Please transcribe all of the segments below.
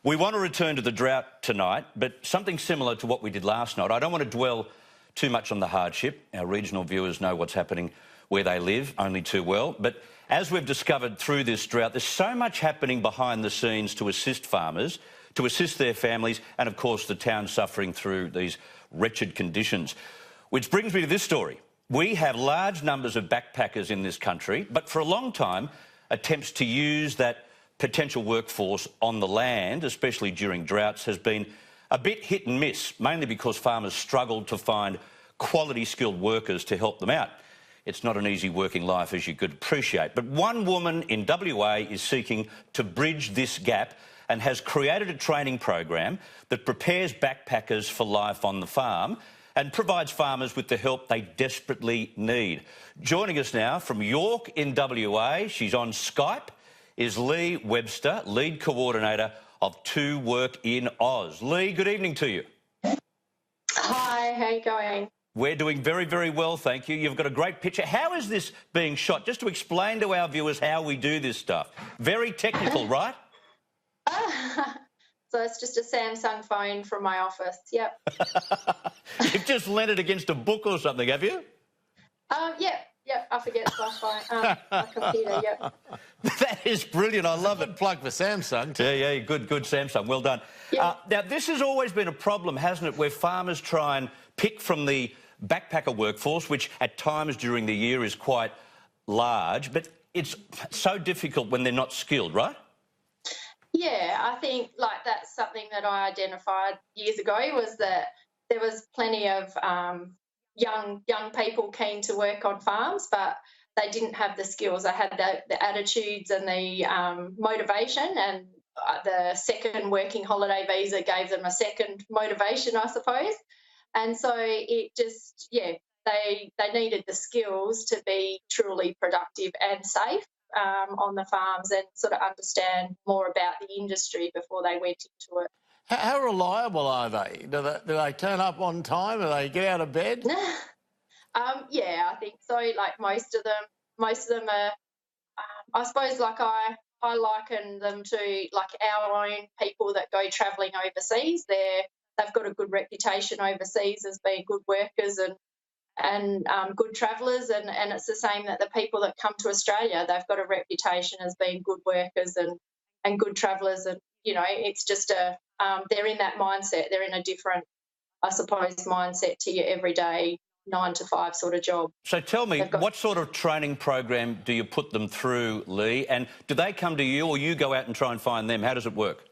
We want to return to the drought tonight, but something similar to what we did last night. I don't want to dwell too much on the hardship. Our regional viewers know what's happening where they live only too well. But as we've discovered through this drought, there's so much happening behind the scenes to assist farmers, to assist their families, and of course the town suffering through these wretched conditions. Which brings me to this story. We have large numbers of backpackers in this country, but for a long time, attempts to use that potential workforce on the land, especially during droughts, has been a bit hit and miss, mainly because farmers struggled to find quality skilled workers to help them out. It's not an easy working life, as you could appreciate. But one woman in WA is seeking to bridge this gap and has created a training program that prepares backpackers for life on the farm and provides farmers with the help they desperately need. Joining us now from York in WA, she's on Skype, is Ley Webster, Lead Coordinator of Workin Oz. Ley, good evening to you. Hi, how are you going? We're doing very, very well, thank you. You've got a great picture. How is this being shot? Just to explain to our viewers how we do this stuff. Very technical, right? So it's just a Samsung phone from my office, yep. You've just lent it against a book or something, have you? Yeah, I forget my computer, yep. That is brilliant, I love it. Plug for Samsung. Yeah, good Samsung, well done. Yeah. Now, this has always been a problem, hasn't it, where farmers try and pick from the backpacker workforce, which at times during the year is quite large, but it's so difficult when they're not skilled, right? Yeah, I think that's something that I identified years ago, was that there was plenty of young people keen to work on farms, but they didn't have the skills. They had the attitudes and the motivation, and the second working holiday visa gave them a second motivation, I suppose. And so it just, they needed the skills to be truly productive and safe on the farms, and sort of understand more about the industry before they went into it. How reliable are they? Do they turn up on time? Do they get out of bed? Yeah, I think so. Like most of them are. I suppose I liken them to like our own people that go travelling overseas. They've got a good reputation overseas as being good workers and good travellers, and it's the same that the people that come to Australia, they've got a reputation as being good workers and good travellers, and it's just they're in that mindset. They're in a different, I suppose, mindset to your everyday 9 to 5 sort of job. So tell me, what sort of training program do you put them through, Ley? And do they come to you, or you go out and try and find them? How does it work?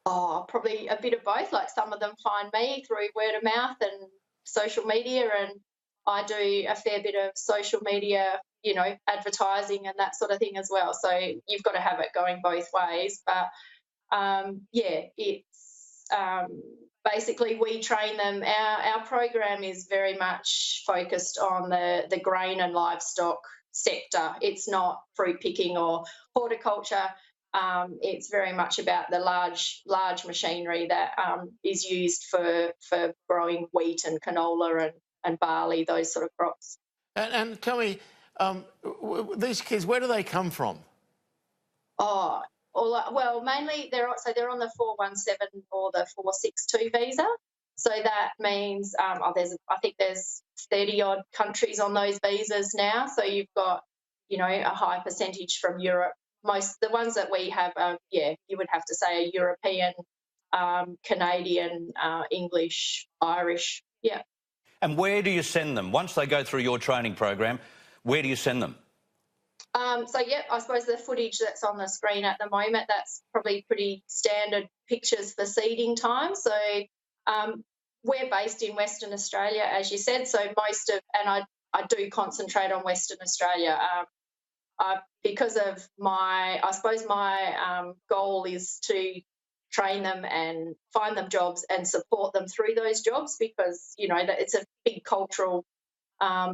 Oh, probably a bit of both. Like some of them find me through word of mouth and social media, and I do a fair bit of social media, advertising and that sort of thing as well. So you've got to have it going both ways. But it's basically we train them. Our program is very much focused on the grain and livestock sector. It's not fruit picking or horticulture. It's very much about the large machinery that is used for growing wheat and canola and barley, those sort of crops. And tell me, these kids, where do they come from? Well, mainly they're on the 417 or the 462 visa. So that means I think there's 30-odd countries on those visas now. So you've got, a high percentage from Europe. The ones that we have are, you would have to say, are European, Canadian, English, Irish, yeah. And where do you send them? Once they go through your training program, where do you send them? I suppose the footage that's on the screen at the moment, that's probably pretty standard pictures for seeding time. So we're based in Western Australia, as you said, so I do concentrate on Western Australia. Because of my goal is to train them and find them jobs and support them through those jobs, because, that it's a big cultural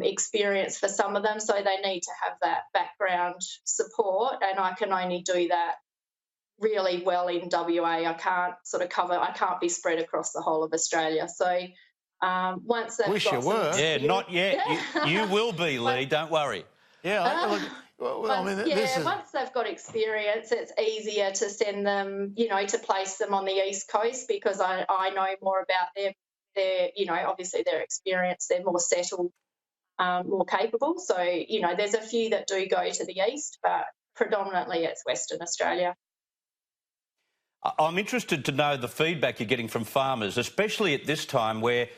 experience for some of them, so they need to have that background support, and I can only do that really well in WA. I can't be spread across the whole of Australia. So once they've Wish you were. Yeah, not yet. You will be, Ley, don't worry. Yeah, Well, I mean, Yeah, this is... once they've got experience, it's easier to send them, to place them on the East Coast because I know more about their, obviously their experience. They're more settled, more capable. So, there's a few that do go to the East, but predominantly it's Western Australia. I'm interested to know the feedback you're getting from farmers, especially at this time where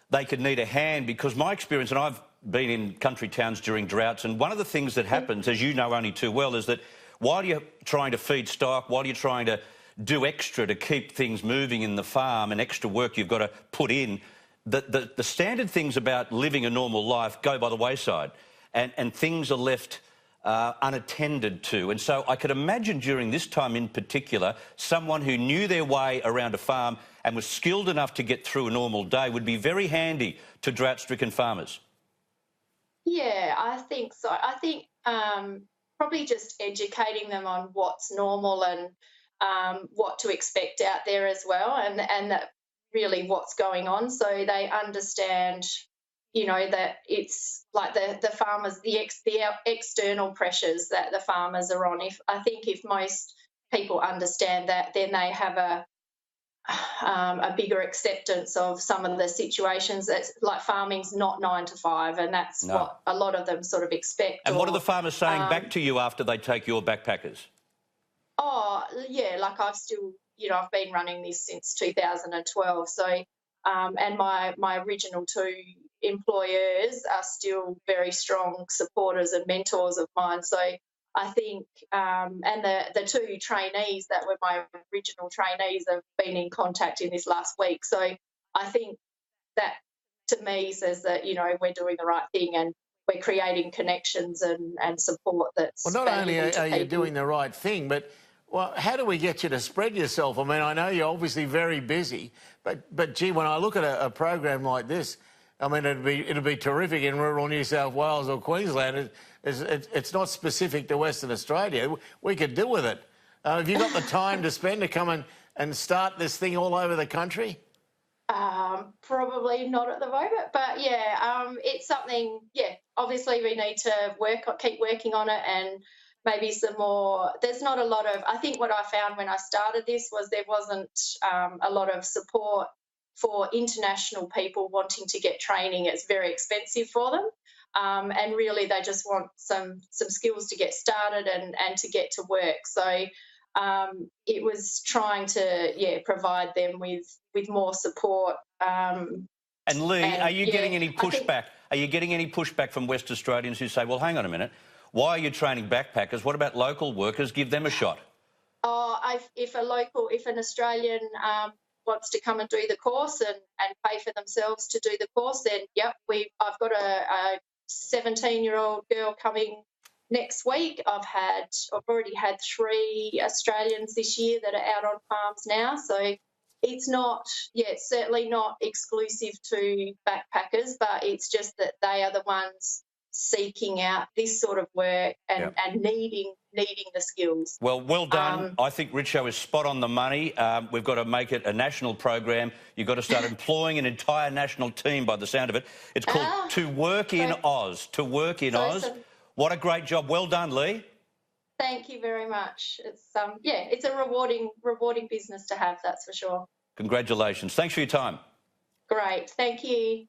they could need a hand, because my experience, and I've been in country towns during droughts, and one of the things that happens, as you know only too well, is that while you're trying to feed stock, while you're trying to do extra to keep things moving in the farm and extra work you've got to put in, the standard things about living a normal life go by the wayside, and things are left unattended to. And so I could imagine during this time in particular, someone who knew their way around a farm and was skilled enough to get through a normal day would be very handy to drought-stricken farmers. Yeah, I think so. I think probably just educating them on what's normal and what to expect out there as well, and that really what's going on, so they understand, that it's like the farmers, the external pressures that the farmers are on. If most people understand that, then they have a bigger acceptance of some of the situations. That's like farming's not 9 to 5, and that's what a lot of them sort of expect. And what are the farmers saying back to you after they take your backpackers? Oh, yeah, like I've still, I've been running this since 2012. So, and my original 2 employers are still very strong supporters and mentors of mine. So I think, and the 2 trainees that were my original trainees have been in contact in this last week. So I think that to me says that, we're doing the right thing and we're creating connections and support that's... Well, not only are you doing the right thing, but how do we get you to spread yourself? I mean, I know you're obviously very busy, but gee, when I look at a program like this, I mean, it'd be terrific in rural New South Wales or Queensland. It's not specific to Western Australia. We could deal with it. Have you got the time to spend to come and start this thing all over the country? Probably not at the moment, but yeah, it's something. Yeah, obviously we need to keep working on it, and maybe some more. There's not a lot of. I think what I found when I started this was there wasn't a lot of support for international people wanting to get training. It's very expensive for them, and really they just want some skills to get started and to get to work. So it was trying to provide them with more support. And Ley, are you getting any pushback? Are you getting any pushback from West Australians who say, well, hang on a minute, why are you training backpackers? What about local workers? Give them a shot. If an Australian wants to come and do the course and pay for themselves to do the course, then yep, I've got a 17-year-old girl coming next week. I've already had 3 Australians this year that are out on farms now. So it's it's certainly not exclusive to backpackers, but it's just that they are the ones seeking out this sort of work and needing the skills. Well done. I think Richo is spot on the money. We've got to make it a national program. You've got to start employing an entire national team by the sound of it. It's called To Work in Oz. To Work in Oz. What a great job. Well done, Ley. Thank you very much. It's a rewarding business to have, that's for sure. Congratulations. Thanks for your time. Great. Thank you.